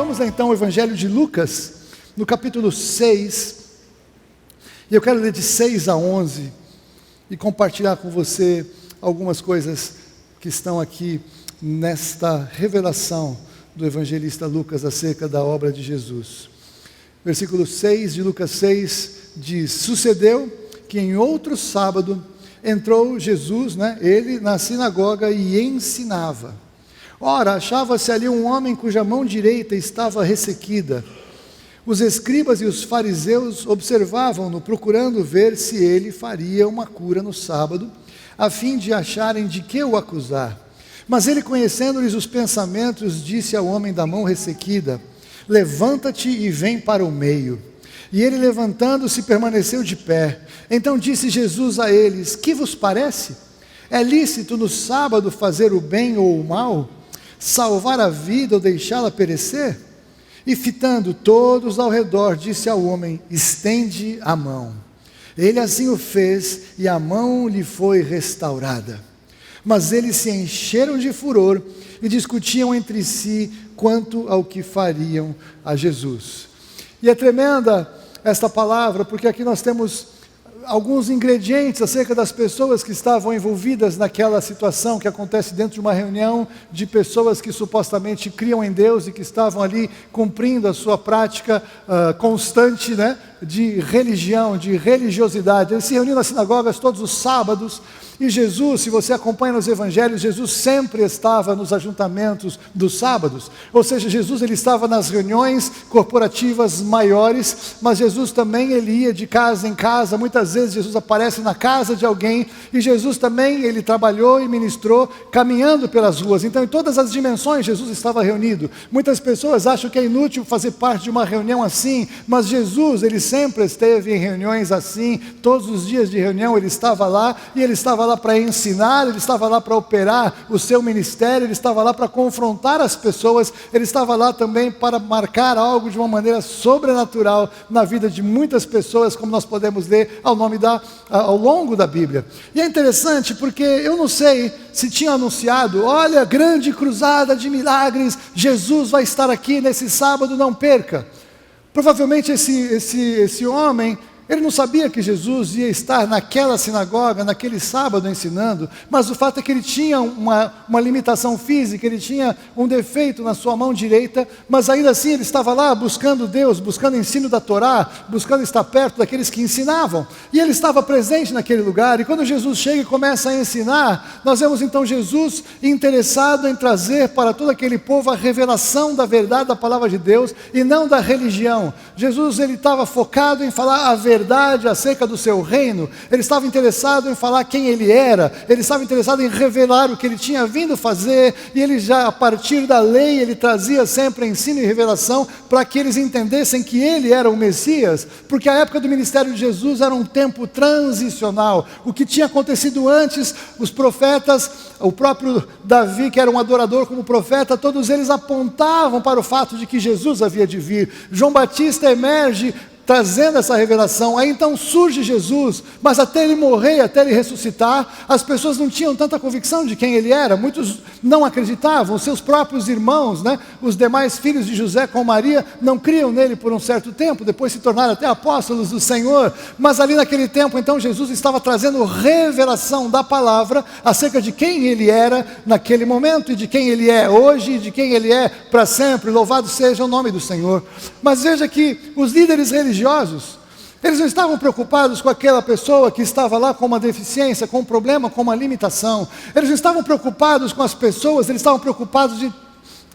Vamos então ao Evangelho de Lucas, no capítulo 6, e eu quero ler de 6 a 11, e compartilhar com você algumas coisas que estão aqui nesta revelação do evangelista Lucas acerca da obra de Jesus. Versículo 6 de Lucas 6 diz: sucedeu que em outro sábado entrou Jesus, ele na sinagoga e ensinava. Ora, achava-se ali um homem cuja mão direita estava ressequida. Os escribas e os fariseus observavam-no, procurando ver se ele faria uma cura no sábado, a fim de acharem de que o acusar. Mas ele, conhecendo-lhes os pensamentos, disse ao homem da mão ressequida: levanta-te e vem para o meio. E ele, levantando-se, permaneceu de pé. Então disse Jesus a eles: que vos parece? É lícito no sábado fazer o bem ou o mal? Salvar a vida ou deixá-la perecer? E fitando todos ao redor, disse ao homem: estende a mão. Ele assim o fez, e a mão lhe foi restaurada. Mas eles se encheram de furor e discutiam entre si quanto ao que fariam a Jesus. E é tremenda esta palavra, porque aqui nós temos alguns ingredientes acerca das pessoas que estavam envolvidas naquela situação que acontece dentro de uma reunião de pessoas que supostamente criam em Deus e que estavam ali cumprindo a sua prática constante, de religião, de religiosidade. Eles se reuniam nas sinagogas todos os sábados, e Jesus, se você acompanha nos evangelhos, Jesus sempre estava nos ajuntamentos dos sábados, ou seja, Jesus ele estava nas reuniões corporativas maiores, mas Jesus também ele ia de casa em casa. Muitas vezes Jesus aparece na casa de alguém, e Jesus também ele trabalhou e ministrou caminhando pelas ruas. Então em todas as dimensões Jesus estava reunido. Muitas pessoas acham que é inútil fazer parte de uma reunião assim, mas Jesus ele sempre esteve em reuniões assim. Todos os dias de reunião ele estava lá, e ele estava lá para ensinar, ele estava lá para operar o seu ministério, ele estava lá para confrontar as pessoas, ele estava lá também para marcar algo de uma maneira sobrenatural na vida de muitas pessoas, como nós podemos ler ao longo da Bíblia. E é interessante porque eu não sei se tinha anunciado: olha, grande cruzada de milagres, Jesus vai estar aqui nesse sábado, não perca. Provavelmente esse homem, ele não sabia que Jesus ia estar naquela sinagoga, naquele sábado ensinando, mas o fato é que ele tinha uma limitação física, ele tinha um defeito na sua mão direita, mas ainda assim ele estava lá buscando Deus, buscando o ensino da Torá, buscando estar perto daqueles que ensinavam, e ele estava presente naquele lugar. E quando Jesus chega e começa a ensinar, nós vemos então Jesus interessado em trazer para todo aquele povo a revelação da verdade da palavra de Deus, e não da religião. Jesus ele estava focado em falar a verdade acerca do seu reino. Ele estava interessado em falar quem ele era, ele estava interessado em revelar o que ele tinha vindo fazer, e ele já a partir da lei, ele trazia sempre ensino e revelação para que eles entendessem que ele era o Messias, porque a época do ministério de Jesus era um tempo transicional. O que tinha acontecido antes, os profetas, o próprio Davi, que era um adorador como profeta, todos eles apontavam para o fato de que Jesus havia de vir. João Batista emerge trazendo essa revelação. Aí então surge Jesus, mas até ele morrer, até ele ressuscitar, as pessoas não tinham tanta convicção de quem ele era. Muitos não acreditavam, os seus próprios irmãos, os demais filhos de José com Maria, não criam nele por um certo tempo, depois se tornaram até apóstolos do Senhor. Mas ali naquele tempo, então, Jesus estava trazendo revelação da palavra acerca de quem ele era naquele momento, e de quem ele é hoje, e de quem ele é para sempre. Louvado seja o nome do Senhor. Mas veja que os líderes religiosos, eles não estavam preocupados com aquela pessoa que estava lá com uma deficiência, com um problema, com uma limitação. Eles não estavam preocupados com as pessoas, eles estavam preocupados de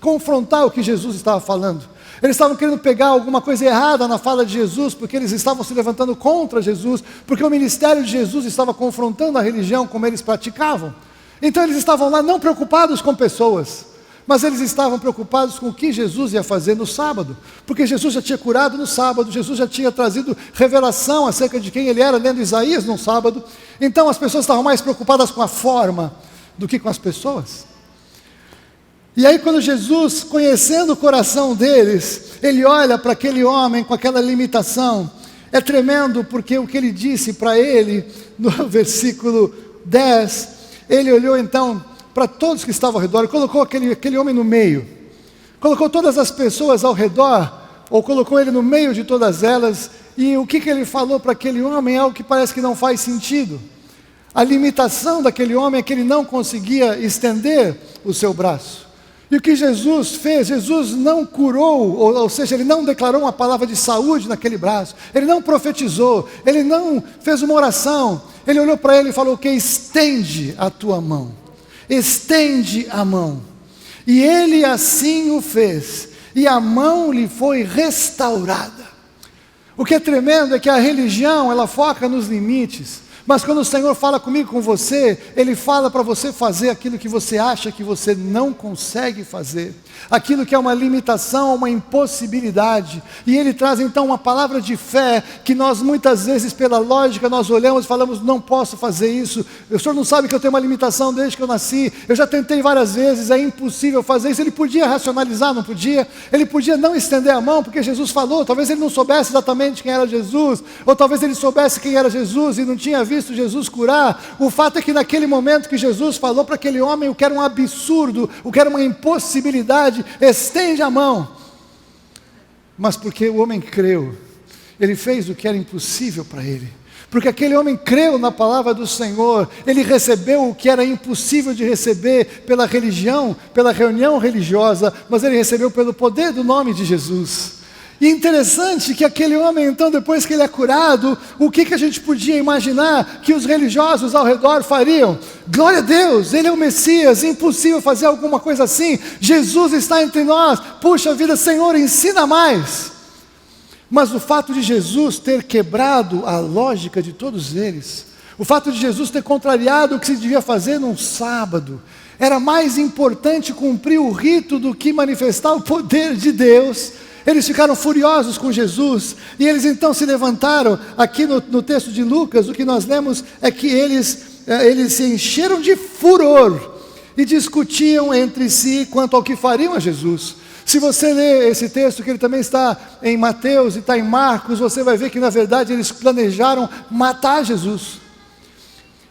confrontar o que Jesus estava falando. Eles estavam querendo pegar alguma coisa errada na fala de Jesus, porque eles estavam se levantando contra Jesus, porque o ministério de Jesus estava confrontando a religião como eles praticavam. Então eles estavam lá não preocupados com pessoas, mas eles estavam preocupados com o que Jesus ia fazer no sábado, porque Jesus já tinha curado no sábado, Jesus já tinha trazido revelação acerca de quem ele era, lendo Isaías no sábado. Então as pessoas estavam mais preocupadas com a forma do que com as pessoas. E aí quando Jesus, conhecendo o coração deles, ele olha para aquele homem com aquela limitação. É tremendo, porque o que ele disse para ele, no versículo 10, ele olhou então para todos que estavam ao redor e colocou aquele homem no meio. colocou todas as pessoas ao redor, ou colocou ele no meio de todas elas, e o que ele falou para aquele homem é algo que parece que não faz sentido. A limitação daquele homem é que ele não conseguia estender o seu braço. E o que Jesus fez? Jesus não curou, ou seja, ele não declarou uma palavra de saúde naquele braço, ele não profetizou, ele não fez uma oração, ele olhou para ele e falou: que estende a tua mão, estende a mão. E ele assim o fez, e a mão lhe foi restaurada. O que é tremendo é que a religião, ela foca nos limites, mas quando o Senhor fala comigo, com você, Ele fala para você fazer aquilo que você acha que você não consegue fazer, aquilo que é uma limitação, uma impossibilidade, e Ele traz então uma palavra de fé, que nós muitas vezes pela lógica, nós olhamos e falamos: não posso fazer isso, o Senhor não sabe que eu tenho uma limitação desde que eu nasci, eu já tentei várias vezes, é impossível fazer isso. Ele podia racionalizar, não podia? Ele podia não estender a mão, porque Jesus falou. Talvez ele não soubesse exatamente quem era Jesus, ou talvez ele soubesse quem era Jesus e não tinha visto Jesus curar. O fato é que naquele momento que Jesus falou para aquele homem o que era um absurdo, o que era uma impossibilidade: estende a mão. Mas porque o homem creu, ele fez o que era impossível para ele. Porque aquele homem creu na palavra do Senhor, ele recebeu o que era impossível de receber pela religião, pela reunião religiosa, mas ele recebeu pelo poder do nome de Jesus. E interessante que aquele homem, então, depois que ele é curado, o que a gente podia imaginar que os religiosos ao redor fariam? Glória a Deus, Ele é o Messias, impossível fazer alguma coisa assim, Jesus está entre nós, puxa vida, Senhor, ensina mais. Mas o fato de Jesus ter quebrado a lógica de todos eles, o fato de Jesus ter contrariado o que se devia fazer num sábado, era mais importante cumprir o rito do que manifestar o poder de Deus. Eles ficaram furiosos com Jesus, e eles então se levantaram. Aqui no texto de Lucas, o que nós lemos é que eles se encheram de furor, e discutiam entre si quanto ao que fariam a Jesus. Se você ler esse texto, que ele também está em Mateus e está em Marcos, você vai ver que na verdade eles planejaram matar Jesus.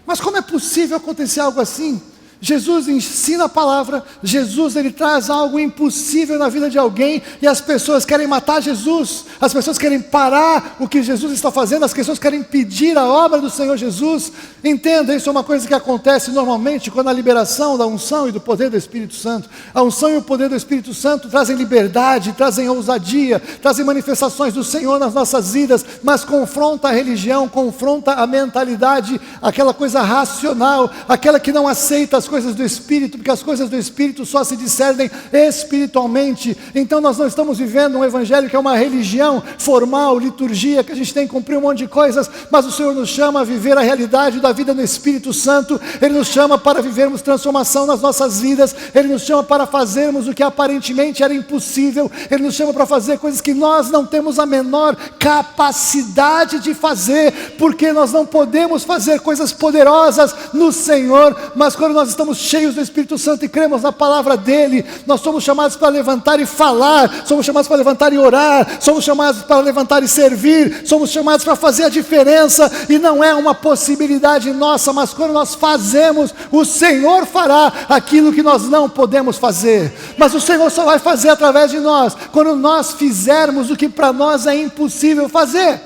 Mas como é possível acontecer algo assim? Jesus ensina a palavra, Jesus ele traz algo impossível na vida de alguém, e as pessoas querem matar Jesus, as pessoas querem parar o que Jesus está fazendo, as pessoas querem impedir a obra do Senhor Jesus. Entenda, isso é uma coisa que acontece normalmente quando a liberação da unção e do poder do Espírito Santo. A unção e o poder do Espírito Santo trazem liberdade, trazem ousadia, trazem manifestações do Senhor nas nossas vidas, mas confronta a religião, confronta a mentalidade, aquela coisa racional, aquela que não aceita as coisas do Espírito, porque as coisas do Espírito só se discernem espiritualmente. Então nós não estamos vivendo um evangelho que é uma religião formal, liturgia, que a gente tem que cumprir um monte de coisas, mas o Senhor nos chama a viver a realidade da vida no Espírito Santo. Ele nos chama para vivermos transformação nas nossas vidas, Ele nos chama para fazermos o que aparentemente era impossível, Ele nos chama para fazer coisas que nós não temos a menor capacidade de fazer, porque nós não podemos fazer coisas poderosas no Senhor, mas quando nós estamos cheios do Espírito Santo e cremos na palavra dEle, nós somos chamados para levantar e falar, somos chamados para levantar e orar, somos chamados para levantar e servir, somos chamados para fazer a diferença, e não é uma possibilidade nossa, mas quando nós fazemos, o Senhor fará aquilo que nós não podemos fazer, mas o Senhor só vai fazer através de nós, quando nós fizermos o que para nós é impossível fazer.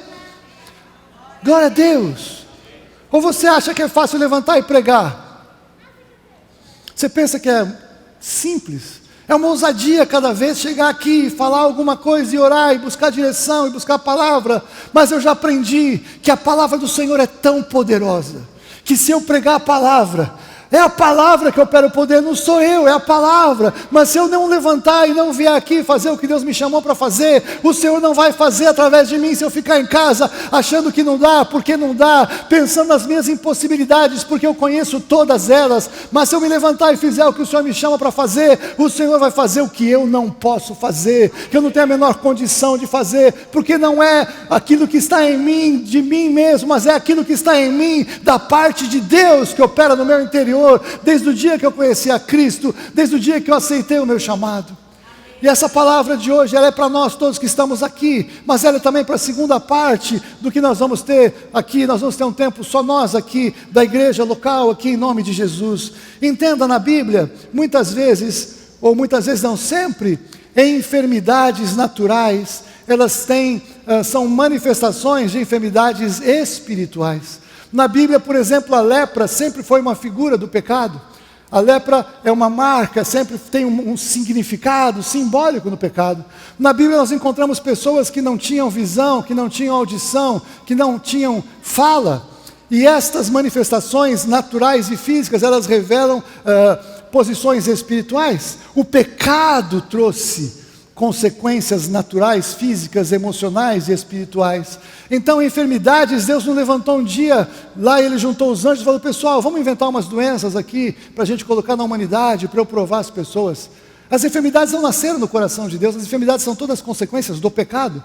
Glória a Deus. Ou você acha que é fácil levantar e pregar? Você pensa que é simples? É uma ousadia cada vez chegar aqui, falar alguma coisa e orar, e buscar direção, e buscar a palavra. Mas eu já aprendi que a palavra do Senhor é tão poderosa, que se eu pregar a palavra, é a palavra que opera o poder, não sou eu, é a palavra. Mas se eu não levantar e não vier aqui fazer o que Deus me chamou para fazer, o Senhor não vai fazer através de mim. Se eu ficar em casa achando que não dá, porque não dá, pensando nas minhas impossibilidades, porque eu conheço todas elas, mas se eu me levantar e fizer o que o Senhor me chama para fazer, o Senhor vai fazer o que eu não posso fazer, que eu não tenho a menor condição de fazer, porque não é aquilo que está em mim, de mim mesmo, mas é aquilo que está em mim, da parte de Deus, que opera no meu interior, desde o dia que eu conheci a Cristo, desde o dia que eu aceitei o meu chamado. E essa palavra de hoje, ela é para nós todos que estamos aqui, mas ela é também para a segunda parte do que nós vamos ter aqui. Nós vamos ter um tempo só nós aqui, da igreja local, aqui em nome de Jesus. Entenda, na Bíblia, muitas vezes, ou muitas vezes não sempre, enfermidades naturais, elas são manifestações de enfermidades espirituais. Na Bíblia, por exemplo, a lepra sempre foi uma figura do pecado. A lepra é uma marca, sempre tem um significado simbólico no pecado. Na Bíblia nós encontramos pessoas que não tinham visão, que não tinham audição, que não tinham fala. E estas manifestações naturais e físicas, elas revelam posições espirituais. O pecado trouxe consequências naturais, físicas, emocionais e espirituais. Então, enfermidades, Deus não levantou um dia, lá Ele juntou os anjos e falou: pessoal, vamos inventar umas doenças aqui, para a gente colocar na humanidade, para eu provar as pessoas. As enfermidades não nasceram no coração de Deus, as enfermidades são todas consequências do pecado.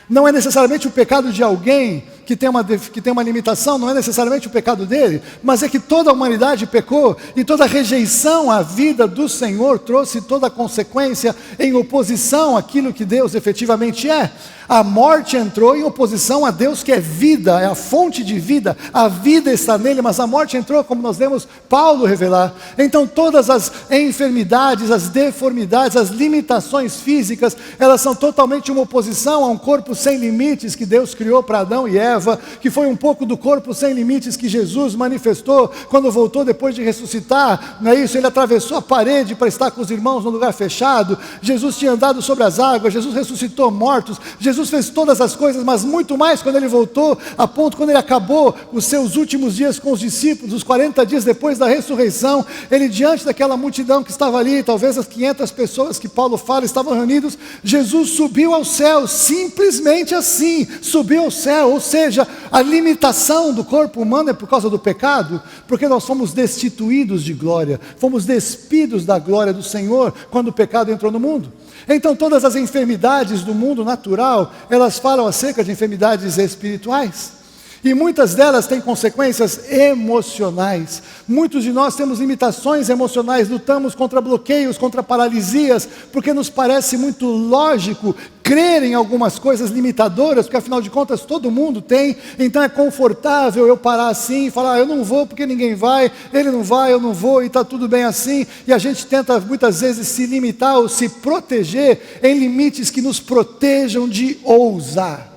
Não é necessariamente o pecado de alguém que tem uma limitação, não é necessariamente o pecado dele, mas é que toda a humanidade pecou, e toda rejeição à vida do Senhor trouxe toda a consequência em oposição àquilo que Deus efetivamente é. A morte entrou em oposição a Deus, que é vida, é a fonte de vida, a vida está nele, mas a morte entrou, como nós vemos Paulo revelar. Então todas as enfermidades, as deformidades, as limitações físicas, elas são totalmente uma oposição a um corpo sem limites que Deus criou para Adão e Eva, que foi um pouco do corpo sem limites que Jesus manifestou quando voltou depois de ressuscitar. Não é isso? Ele atravessou a parede para estar com os irmãos no lugar fechado. Jesus tinha andado sobre as águas, Jesus ressuscitou mortos, Jesus fez todas as coisas, mas muito mais quando ele voltou, a ponto quando ele acabou os seus últimos dias com os discípulos, os 40 dias depois da ressurreição, ele diante daquela multidão que estava ali, talvez as 500 pessoas que Paulo fala estavam reunidos, Jesus subiu ao céu, simplesmente assim, subiu ao céu. Ou seja, a limitação do corpo humano é por causa do pecado, porque nós fomos destituídos de glória, fomos despidos da glória do Senhor quando o pecado entrou no mundo. Então todas as enfermidades do mundo natural, elas falam acerca de enfermidades espirituais. E muitas delas têm consequências emocionais. Muitos de nós temos limitações emocionais, lutamos contra bloqueios, contra paralisias, porque nos parece muito lógico crer em algumas coisas limitadoras, porque afinal de contas todo mundo tem. Então é confortável eu parar assim e falar: eu não vou porque ninguém vai, ele não vai, eu não vou, e está tudo bem assim. E a gente tenta muitas vezes se limitar ou se proteger em limites que nos protejam de ousar.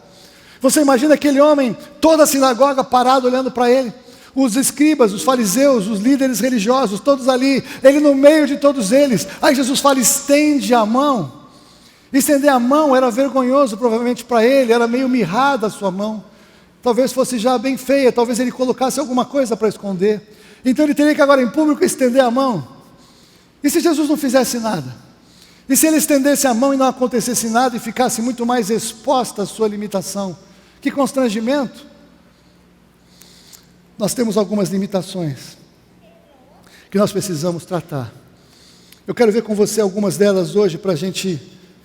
Você imagina aquele homem, toda a sinagoga parada olhando para ele, os escribas, os fariseus, os líderes religiosos, todos ali, ele no meio de todos eles. Aí Jesus fala: estende a mão. Estender a mão era vergonhoso provavelmente para ele, era meio mirrada a sua mão, talvez fosse já bem feia, talvez ele colocasse alguma coisa para esconder, então ele teria que agora em público estender a mão. E se Jesus não fizesse nada? E se ele estendesse a mão e não acontecesse nada e ficasse muito mais exposta à sua limitação? Que constrangimento! Nós temos algumas limitações que nós precisamos tratar. Eu quero ver com você algumas delas hoje para a gente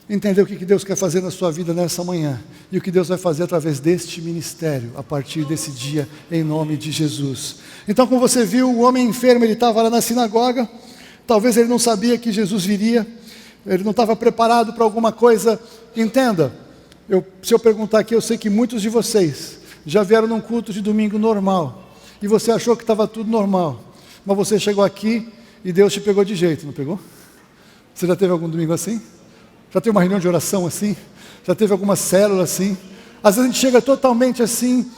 entender o que Deus quer fazer na sua vida nessa manhã e o que Deus vai fazer através deste ministério a partir desse dia, em nome de Jesus. Então, como você viu, o homem enfermo, ele estava lá na sinagoga. Talvez ele não sabia que Jesus viria, ele não estava preparado para alguma coisa. Entenda, se eu perguntar aqui, eu sei que muitos de vocês já vieram num culto de domingo normal, e você achou que estava tudo normal, mas você chegou aqui e Deus te pegou de jeito, não pegou? Você já teve algum domingo assim? Já teve uma reunião de oração assim? Já teve alguma célula assim? Às vezes a gente chega totalmente assim,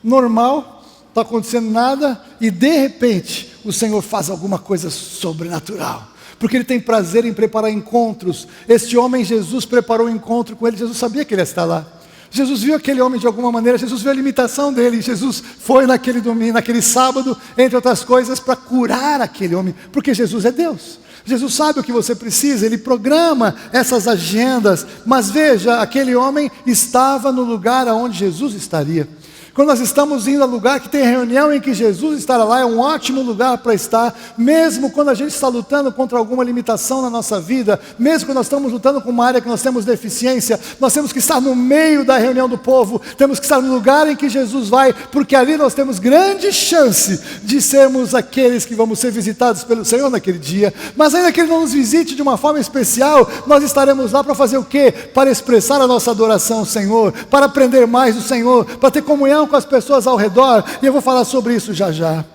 normal, não está acontecendo nada, e de repente o Senhor faz alguma coisa sobrenatural, porque Ele tem prazer em preparar encontros. Este homem, Jesus preparou um encontro com ele. Jesus sabia que ele ia estar lá. Jesus viu aquele homem de alguma maneira, Jesus viu a limitação dele. Jesus foi naquele domingo, naquele sábado, entre outras coisas, para curar aquele homem, porque Jesus é Deus. Jesus sabe o que você precisa, Ele programa essas agendas. Mas veja, aquele homem estava no lugar aonde Jesus estaria. Quando nós estamos indo a lugar que tem reunião em que Jesus estará lá, é um ótimo lugar para estar, mesmo quando a gente está lutando contra alguma limitação na nossa vida, mesmo quando nós estamos lutando com uma área que nós temos deficiência, nós temos que estar no meio da reunião do povo, temos que estar no lugar em que Jesus vai, porque ali nós temos grande chance de sermos aqueles que vamos ser visitados pelo Senhor naquele dia. Mas ainda que Ele não nos visite de uma forma especial, nós estaremos lá para fazer o quê? Para expressar a nossa adoração ao Senhor, para aprender mais do Senhor, para ter comunhão com as pessoas ao redor, e eu vou falar sobre isso já já.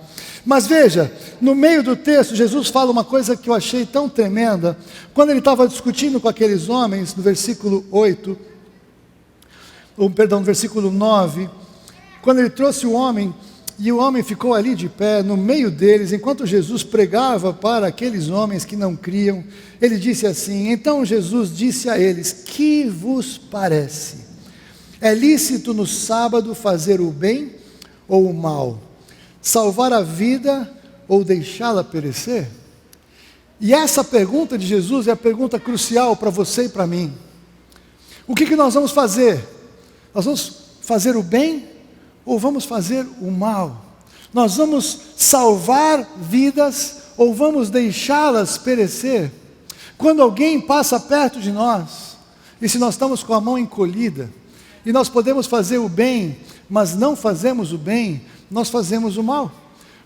Mas veja, no meio do texto, Jesus fala uma coisa que eu achei tão tremenda. Quando ele estava discutindo com aqueles homens, no versículo 8, no versículo 9, quando ele trouxe o homem, e o homem ficou ali de pé, no meio deles, enquanto Jesus pregava para aqueles homens que não criam, ele disse assim: então Jesus disse a eles: que vos parece? É lícito no sábado fazer o bem ou o mal? Salvar a vida ou deixá-la perecer? E essa pergunta de Jesus é a pergunta crucial para você e para mim. O que nós vamos fazer? Nós vamos fazer o bem ou vamos fazer o mal? Nós vamos salvar vidas ou vamos deixá-las perecer? Quando alguém passa perto de nós, e se nós estamos com a mão encolhida, e nós podemos fazer o bem, mas não fazemos o bem, nós fazemos o mal.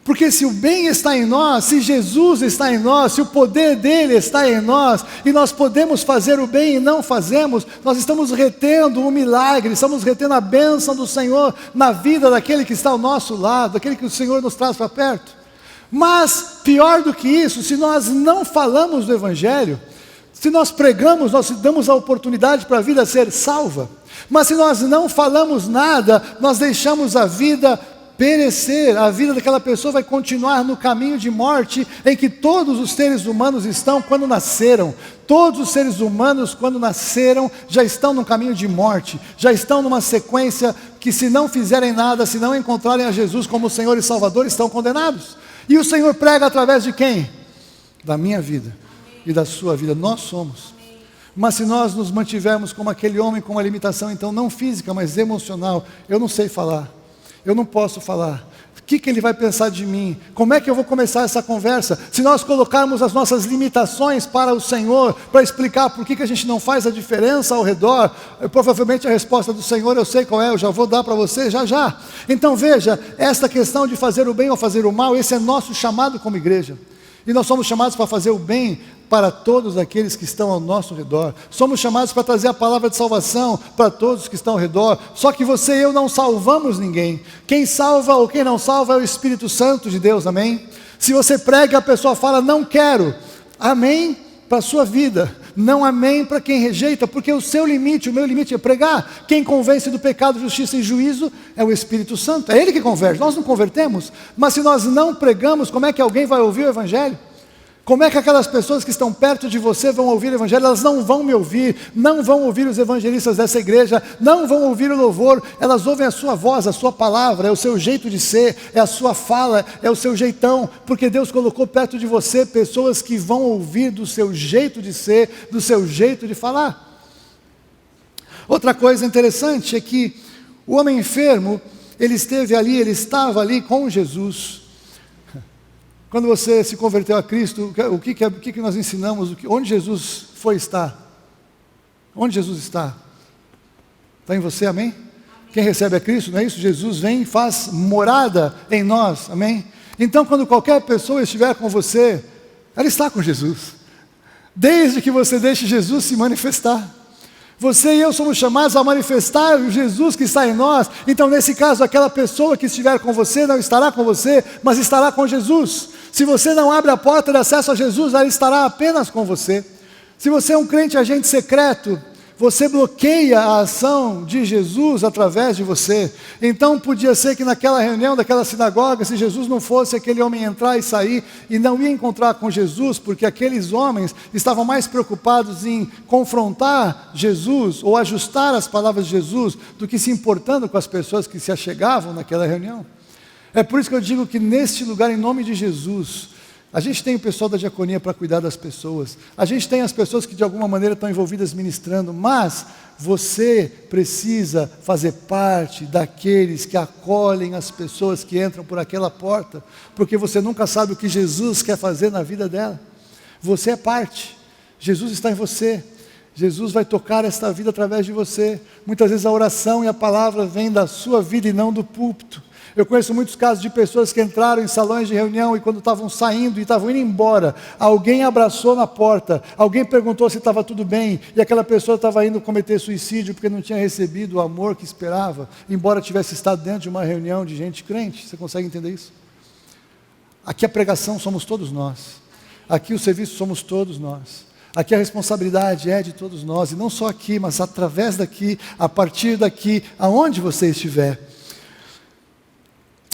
Porque se o bem está em nós, se Jesus está em nós, se o poder dele está em nós, e nós podemos fazer o bem e não fazemos, nós estamos retendo um milagre, estamos retendo a bênção do Senhor na vida daquele que está ao nosso lado, daquele que o Senhor nos traz para perto. Mas, pior do que isso, se nós não falamos do Evangelho, se nós pregamos, nós damos a oportunidade para a vida ser salva, mas se nós não falamos nada, nós deixamos a vida perecer, a vida daquela pessoa vai continuar no caminho de morte em que todos os seres humanos estão quando nasceram. Todos os seres humanos quando nasceram já estão no caminho de morte, já estão numa sequência que, se não fizerem nada, se não encontrarem a Jesus como Senhor e Salvador, estão condenados. E o Senhor prega através de quem? Da minha vida e da sua vida. Nós somos. Mas se nós nos mantivermos como aquele homem com uma limitação, então não física, mas emocional, eu não sei falar, eu não posso falar, o que ele vai pensar de mim? Como é que eu vou começar essa conversa? Se nós colocarmos as nossas limitações para o Senhor, para explicar por que a gente não faz a diferença ao redor, provavelmente a resposta do Senhor eu sei qual é, eu já vou dar para você já. Então veja, esta questão de fazer o bem ou fazer o mal, esse é nosso chamado como igreja. E nós somos chamados para fazer o bem para todos aqueles que estão ao nosso redor. Somos chamados para trazer a palavra de salvação para todos que estão ao redor. Só que você e eu não salvamos ninguém. Quem salva ou quem não salva é o Espírito Santo de Deus, amém? Se você prega e a pessoa fala, não quero, amém para a sua vida. Não amém para quem rejeita, porque o seu limite, o meu limite é pregar. Quem convence do pecado, justiça e juízo é o Espírito Santo, é Ele que converte, nós não convertemos. Mas se nós não pregamos, como é que alguém vai ouvir o Evangelho? Como é que aquelas pessoas que estão perto de você vão ouvir o Evangelho? Elas não vão me ouvir, não vão ouvir os evangelistas dessa igreja, não vão ouvir o louvor, elas ouvem a sua voz, a sua palavra, é o seu jeito de ser, é a sua fala, é o seu jeitão, porque Deus colocou perto de você pessoas que vão ouvir do seu jeito de ser, do seu jeito de falar. Outra coisa interessante é que o homem enfermo, ele estava ali com Jesus. Quando você se converteu a Cristo, o que nós ensinamos? Onde Jesus foi estar? Onde Jesus está? Está em você, amém? Quem recebe a Cristo, não é isso? Jesus vem e faz morada em nós, amém? Então, quando qualquer pessoa estiver com você, ela está com Jesus. Desde que você deixe Jesus se manifestar. Você e eu somos chamados a manifestar o Jesus que está em nós. Então, nesse caso, aquela pessoa que estiver com você não estará com você, mas estará com Jesus. Se você não abre a porta de acesso a Jesus, ela estará apenas com você. Se você é um crente agente secreto, você bloqueia a ação de Jesus através de você. Então podia ser que naquela reunião daquela sinagoga, se Jesus não fosse aquele homem entrar e sair e não ia encontrar com Jesus, porque aqueles homens estavam mais preocupados em confrontar Jesus ou ajustar as palavras de Jesus do que se importando com as pessoas que se achegavam naquela reunião. É por isso que eu digo que neste lugar, em nome de Jesus, a gente tem o pessoal da diaconia para cuidar das pessoas, a gente tem as pessoas que de alguma maneira estão envolvidas ministrando, mas você precisa fazer parte daqueles que acolhem as pessoas que entram por aquela porta, porque você nunca sabe o que Jesus quer fazer na vida dela. Você é parte, Jesus está em você, Jesus vai tocar esta vida através de você. Muitas vezes a oração e a palavra vêm da sua vida e não do púlpito. Eu conheço muitos casos de pessoas que entraram em salões de reunião e quando estavam saindo e estavam indo embora, alguém abraçou na porta, alguém perguntou se estava tudo bem, e aquela pessoa estava indo cometer suicídio porque não tinha recebido o amor que esperava, embora tivesse estado dentro de uma reunião de gente crente. Você consegue entender isso? Aqui a pregação somos todos nós. Aqui o serviço somos todos nós. Aqui a responsabilidade é de todos nós. E não só aqui, mas através daqui, a partir daqui, aonde você estiver.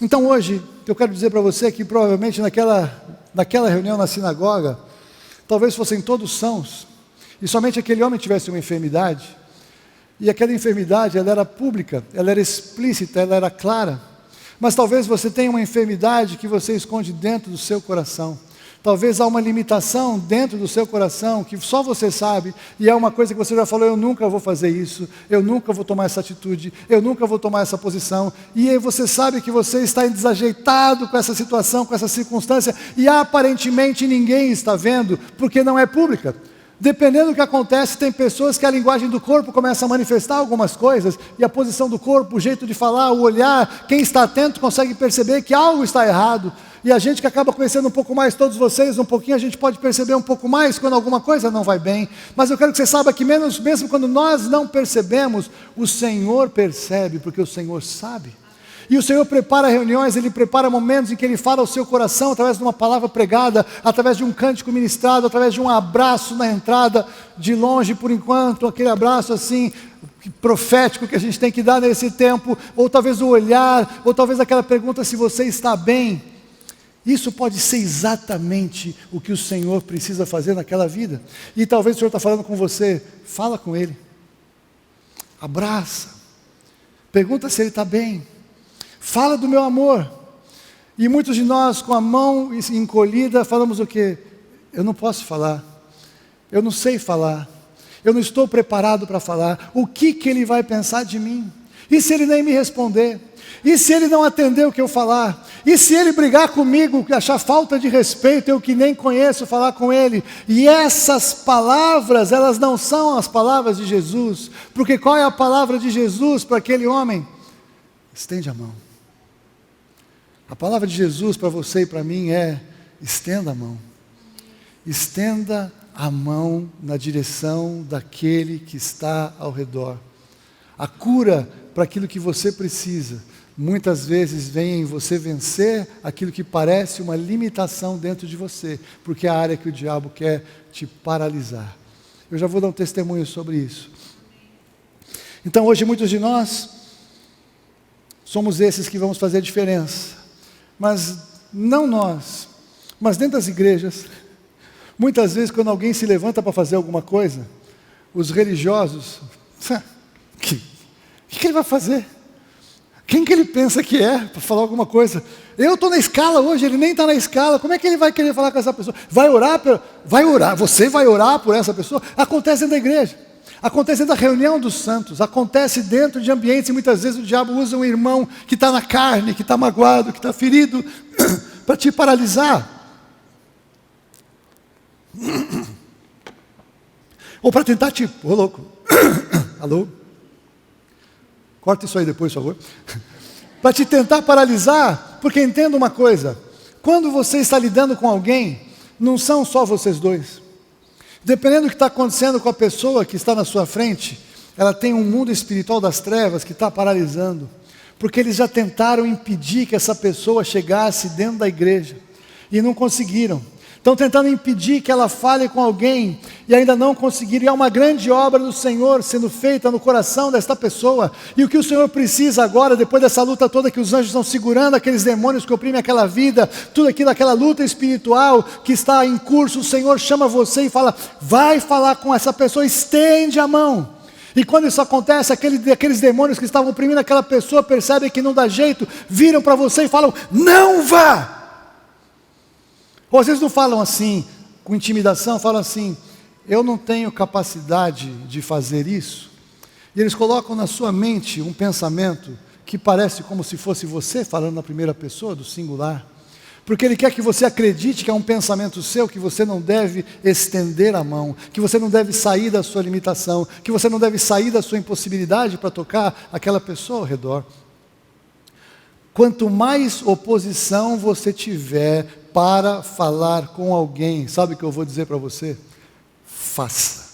Então hoje, eu quero dizer para você que provavelmente naquela reunião na sinagoga, talvez fossem todos sãos, e somente aquele homem tivesse uma enfermidade, e aquela enfermidade ela era pública, ela era explícita, ela era clara, mas talvez você tenha uma enfermidade que você esconde dentro do seu coração. Talvez há uma limitação dentro do seu coração que só você sabe, e é uma coisa que você já falou: eu nunca vou fazer isso, eu nunca vou tomar essa atitude, eu nunca vou tomar essa posição, e aí você sabe que você está desajeitado com essa situação, com essa circunstância, e aparentemente ninguém está vendo, porque não é pública. Dependendo do que acontece, tem pessoas que a linguagem do corpo começa a manifestar algumas coisas, e a posição do corpo, o jeito de falar, o olhar, quem está atento consegue perceber que algo está errado. E a gente que acaba conhecendo um pouco mais todos vocês, um pouquinho, a gente pode perceber um pouco mais quando alguma coisa não vai bem. Mas eu quero que você saiba que mesmo quando nós não percebemos, o Senhor percebe, porque o Senhor sabe. E o Senhor prepara reuniões, Ele prepara momentos em que Ele fala ao seu coração, através de uma palavra pregada, através de um cântico ministrado, através de um abraço na entrada, de longe por enquanto, aquele abraço assim, profético que a gente tem que dar nesse tempo, ou talvez o olhar, ou talvez aquela pergunta se você está bem. Isso pode ser exatamente o que o Senhor precisa fazer naquela vida. E talvez o Senhor está falando com você, fala com Ele, abraça, pergunta se Ele está bem, fala do meu amor. E muitos de nós com a mão encolhida falamos o quê? Eu não posso falar, eu não sei falar, eu não estou preparado para falar. O que Ele vai pensar de mim? E se Ele nem me responder? E se Ele não atender o que eu falar? E se Ele brigar comigo, achar falta de respeito, eu que nem conheço falar com Ele? E essas palavras, elas não são as palavras de Jesus, porque qual é a palavra de Jesus para aquele homem? Estende a mão. A palavra de Jesus para você e para mim é: estenda a mão. Estenda a mão na direção daquele que está ao redor. A cura para aquilo que você precisa, muitas vezes vem em você vencer aquilo que parece uma limitação dentro de você, porque é a área que o diabo quer te paralisar. Eu já vou dar um testemunho sobre isso. Então hoje muitos de nós somos esses que vamos fazer a diferença, mas não nós, mas dentro das igrejas, muitas vezes quando alguém se levanta para fazer alguma coisa, os religiosos, o que ele vai fazer? Quem que ele pensa que é para falar alguma coisa? Eu estou na escala hoje, ele nem está na escala, como é que ele vai querer falar com essa pessoa? Vai orar, você vai orar por essa pessoa? Acontece dentro da igreja, acontece dentro da reunião dos santos, acontece dentro de ambientes, e muitas vezes o diabo usa um irmão que está na carne, que está magoado, que está ferido, para te paralisar. Ou para tentar te... Ô louco, alô? Corta isso aí depois, por favor. Para te tentar paralisar, porque entenda uma coisa: quando você está lidando com alguém, não são só vocês dois. Dependendo do que está acontecendo com a pessoa que está na sua frente, ela tem um mundo espiritual das trevas que está paralisando, porque eles já tentaram impedir que essa pessoa chegasse dentro da igreja, e não conseguiram. Estão tentando impedir que ela fale com alguém, e ainda não conseguiram. E há uma grande obra do Senhor sendo feita no coração desta pessoa. E o que o Senhor precisa agora, depois dessa luta toda que os anjos estão segurando, aqueles demônios que oprimem aquela vida, tudo aquilo, aquela luta espiritual que está em curso, o Senhor chama você e fala: vai falar com essa pessoa, estende a mão. E quando isso acontece, aqueles demônios que estavam oprimindo aquela pessoa percebem que não dá jeito, viram para você e falam: não vá. Ou às vezes não falam assim, com intimidação, falam assim: eu não tenho capacidade de fazer isso. E eles colocam na sua mente um pensamento que parece como se fosse você falando na primeira pessoa, do singular. Porque ele quer que você acredite que é um pensamento seu, que você não deve estender a mão, que você não deve sair da sua limitação, que você não deve sair da sua impossibilidade para tocar aquela pessoa ao redor. Quanto mais oposição você tiver para falar com alguém, sabe o que eu vou dizer para você? Faça,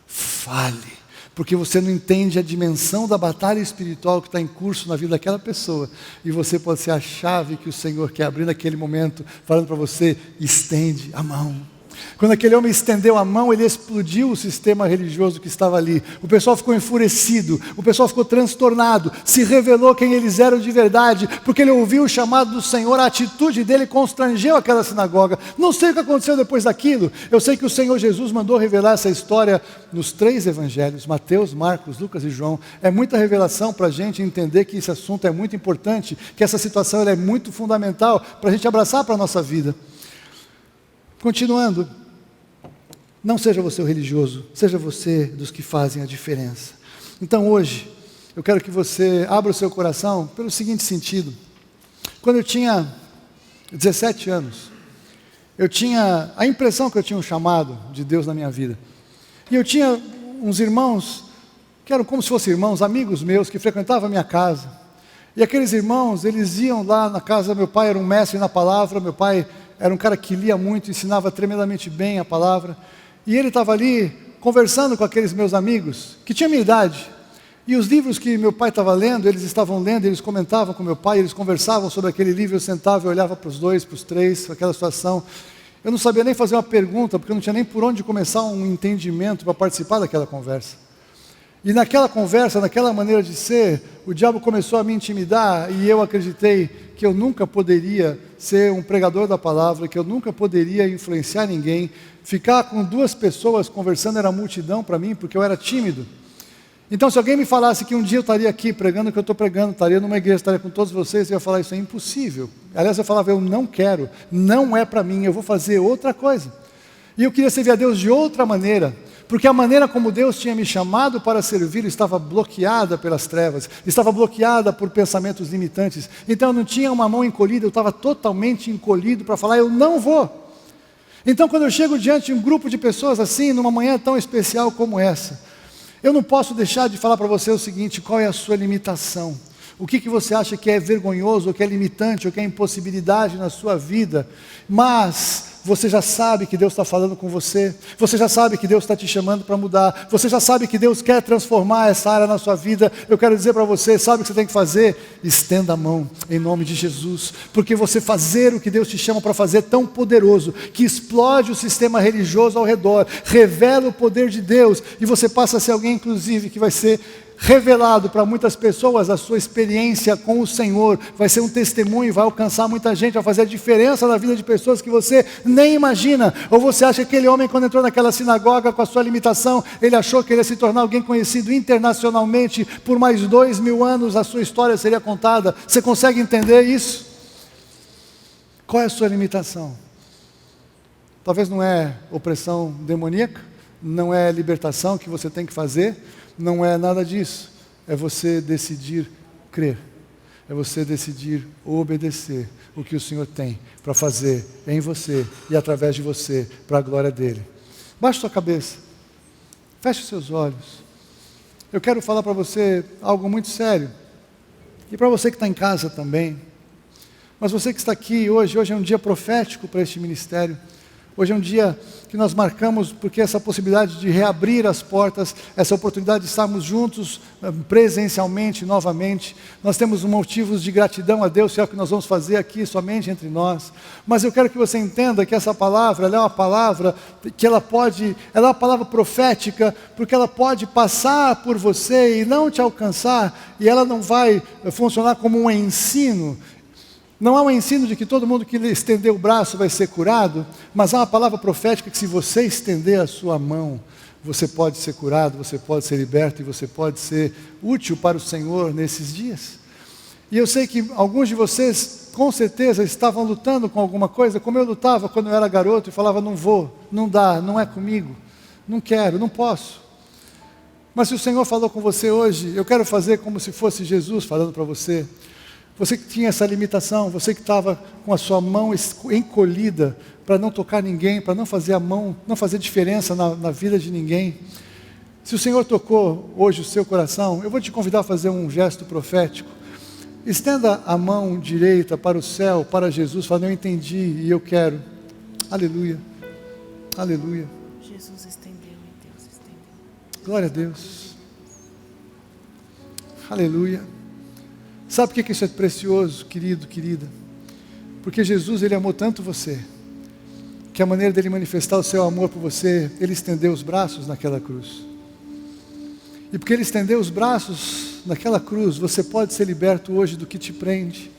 fale, Porque você não entende a dimensão da batalha espiritual que está em curso na vida daquela pessoa. E você pode ser a chave que o Senhor quer abrir naquele momento, falando para você, estende a mão. Quando aquele homem estendeu a mão, ele explodiu o sistema religioso que estava ali. O pessoal ficou enfurecido, o pessoal ficou transtornado, se revelou quem eles eram de verdade, porque ele ouviu o chamado do Senhor, a atitude dele constrangeu aquela sinagoga. Não sei o que aconteceu depois daquilo, eu sei que o Senhor Jesus mandou revelar essa história nos 3 evangelhos, Mateus, Marcos, Lucas e João. É muita revelação para a gente entender que esse assunto é muito importante, que essa situação ela é muito fundamental para a gente abraçar para a nossa vida. Continuando, não seja você o religioso, seja você dos que fazem a diferença. Então hoje, eu quero que você abra o seu coração pelo seguinte sentido. Quando eu tinha 17 anos, eu tinha a impressão que eu tinha um chamado de Deus na minha vida. E eu tinha uns irmãos, que eram como se fossem irmãos, amigos meus, que frequentavam a minha casa. E aqueles irmãos, eles iam lá na casa, meu pai era um mestre na palavra, meu pai era um cara que lia muito, ensinava tremendamente bem a palavra. E ele estava ali conversando com aqueles meus amigos, que tinham minha idade. E os livros que meu pai estava lendo, eles estavam lendo, eles comentavam com meu pai, eles conversavam sobre aquele livro, eu sentava e olhava para os 2, para os 3, para aquela situação. Eu não sabia nem fazer uma pergunta, porque eu não tinha nem por onde começar um entendimento para participar daquela conversa. E naquela conversa, naquela maneira de ser, o diabo começou a me intimidar e eu acreditei que eu nunca poderia ser um pregador da palavra, que eu nunca poderia influenciar ninguém. Ficar com 2 pessoas conversando era multidão para mim, porque eu era tímido. Então se alguém me falasse que um dia eu estaria aqui pregando o que eu estou pregando, estaria numa igreja, estaria com todos vocês, eu ia falar, isso é impossível. Aliás, eu falava, eu não quero, não é para mim, eu vou fazer outra coisa. E eu queria servir a Deus de outra maneira, porque a maneira como Deus tinha me chamado para servir estava bloqueada pelas trevas, estava bloqueada por pensamentos limitantes. Então eu não tinha uma mão encolhida, eu estava totalmente encolhido para falar, eu não vou. Então quando eu chego diante de um grupo de pessoas assim, numa manhã tão especial como essa, eu não posso deixar de falar para você o seguinte, qual é a sua limitação? O que você acha que é vergonhoso, ou que é limitante, ou que é impossibilidade na sua vida, mas você já sabe que Deus está falando com você, você já sabe que Deus está te chamando para mudar, você já sabe que Deus quer transformar essa área na sua vida. Eu quero dizer para você, sabe o que você tem que fazer? Estenda a mão, em nome de Jesus, porque você fazer o que Deus te chama para fazer é tão poderoso, que explode o sistema religioso ao redor, revela o poder de Deus, e você passa a ser alguém, inclusive, que vai ser revelado para muitas pessoas. A sua experiência com o Senhor vai ser um testemunho, vai alcançar muita gente, vai fazer a diferença na vida de pessoas que você nem imagina. Ou você acha que aquele homem, quando entrou naquela sinagoga com a sua limitação, ele achou que ele ia se tornar alguém conhecido internacionalmente, por mais 2000 anos a sua história seria contada. Você consegue entender isso? Qual é a sua limitação? Talvez não é opressão demoníaca, não é libertação que você tem que fazer, não é nada disso, é você decidir crer, é você decidir obedecer o que o Senhor tem para fazer em você e através de você, para a glória dEle. Baixe sua cabeça, feche os seus olhos. Eu quero falar para você algo muito sério, e para você que está em casa também, mas você que está aqui hoje é um dia profético para este ministério. Hoje é um dia que nós marcamos porque essa possibilidade de reabrir as portas, essa oportunidade de estarmos juntos presencialmente, novamente. Nós temos motivos de gratidão a Deus, é o que nós vamos fazer aqui somente entre nós. Mas eu quero que você entenda que essa palavra, ela é uma palavra que ela é uma palavra profética, porque ela pode passar por você e não te alcançar, e ela não vai funcionar como um ensino. Não há um ensino de que todo mundo que estender o braço vai ser curado, mas há uma palavra profética que se você estender a sua mão, você pode ser curado, você pode ser liberto e você pode ser útil para o Senhor nesses dias. E eu sei que alguns de vocês, com certeza, estavam lutando com alguma coisa, como eu lutava quando eu era garoto e falava, não vou, não dá, não é comigo, não quero, não posso. Mas se o Senhor falou com você hoje, eu quero fazer como se fosse Jesus falando para você. Você que tinha essa limitação, você que estava com a sua mão encolhida para não tocar ninguém, para não fazer a mão, não fazer diferença na vida de ninguém. Se o Senhor tocou hoje o seu coração, eu vou te convidar a fazer um gesto profético. Estenda a mão direita para o céu, para Jesus, falando, eu entendi e eu quero. Aleluia, aleluia. Jesus estendeu e Deus estendeu. Glória a Deus. Aleluia. Sabe por que isso é precioso, querido, querida? Porque Jesus, Ele amou tanto você, que a maneira dele manifestar o seu amor por você, Ele estendeu os braços naquela cruz. E porque Ele estendeu os braços naquela cruz, você pode ser liberto hoje do que te prende.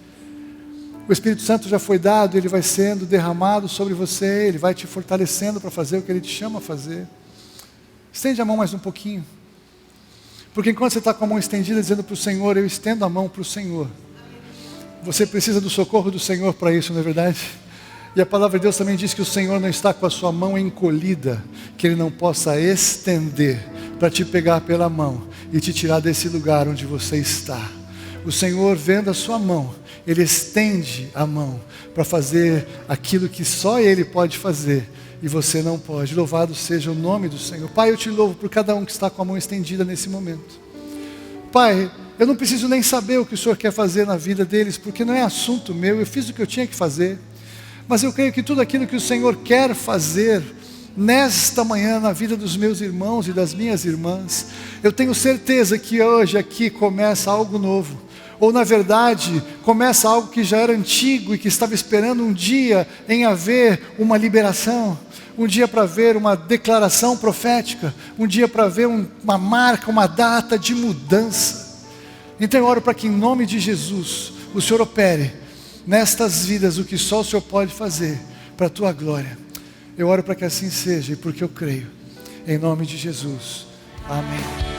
O Espírito Santo já foi dado, Ele vai sendo derramado sobre você, Ele vai te fortalecendo para fazer o que Ele te chama a fazer. Estende a mão mais um pouquinho. Porque enquanto você está com a mão estendida, dizendo para o Senhor, eu estendo a mão para o Senhor. Você precisa do socorro do Senhor para isso, não é verdade? E a palavra de Deus também diz que o Senhor não está com a sua mão encolhida, que Ele não possa estender para te pegar pela mão e te tirar desse lugar onde você está. O Senhor, vendo a sua mão, Ele estende a mão para fazer aquilo que só Ele pode fazer e você não pode. Louvado seja o nome do Senhor. Pai, eu te louvo por cada um que está com a mão estendida nesse momento. Pai, eu não preciso nem saber o que o Senhor quer fazer na vida deles, porque não é assunto meu, eu fiz o que eu tinha que fazer. Mas eu creio que tudo aquilo que o Senhor quer fazer nesta manhã na vida dos meus irmãos e das minhas irmãs, eu tenho certeza que hoje aqui começa algo novo. Ou na verdade, começa algo que já era antigo e que estava esperando um dia em haver uma liberação, um dia para ver uma declaração profética, um dia para ver uma marca, uma data de mudança. Então eu oro para que em nome de Jesus, o Senhor opere nestas vidas o que só o Senhor pode fazer para a tua glória. Eu oro para que assim seja e porque eu creio, em nome de Jesus, amém.